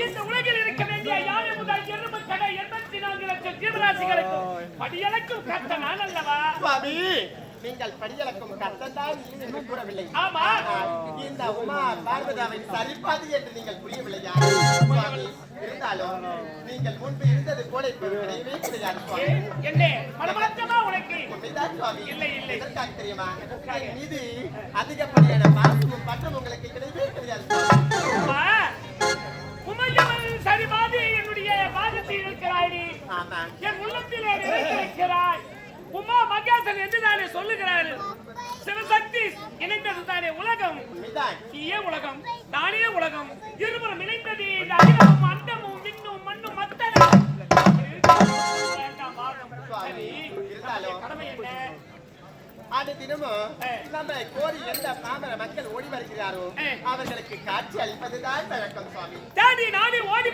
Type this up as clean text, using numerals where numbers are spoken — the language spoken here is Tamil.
இந்த உலகில் இருக்க வேண்டிய யானை முதல் எறும்பு கடை 84 லட்சம் ஜீவராசிகளுக்கும் படியளக்கும் கத்த நான் அல்லவா சுவாமி? நீங்கள் படியளக்கும் கத்தந்தான் என்று கூறவில்லை. ஆமா, இந்த உமா பார்வதாவின் சரிபாதி என்று நீங்கள் புரியவில்லையா சுவாமி? இருந்தாலும் நீங்கள் முன்பு இருந்தது போல கிடையவே கிடையாது சுவாமி. என்ன மனமாற்றமா உனக்கு? உண்மைதான் சுவாமி. இல்லை இல்லை, எதற்காக தெரியுமா? என் மீது அதிகப்படியான பாசமும் பற்றும் உங்களுக்கு கிடையவே கிடையாது உமையவள் சரிபாதி என்னுடைய பாதத்தில் இருக்கிறாய். ஆமா, என் உள்ளத்திலே இருக்கிறாய். உமா மகேசன் என்று தானே சொல்லுகிறார். சிவசக்தி இணைந்தது தானே உலகம். நீயே உலகம், நானே உலகம், இருவரும் இணைந்தது இந்த அகிலமும் அண்டமும் விண்ணும் மண்ணும் மத்தன கடமை என்ன? அது தினமும் நம்ம கோரி எந்த பாமர மக்கள் ஓடி வருகிறாரோ அவர்களுக்கு காட்சி அளிப்பதுதான் வழக்கம் சுவாமி. தேடி நாடி ஓடி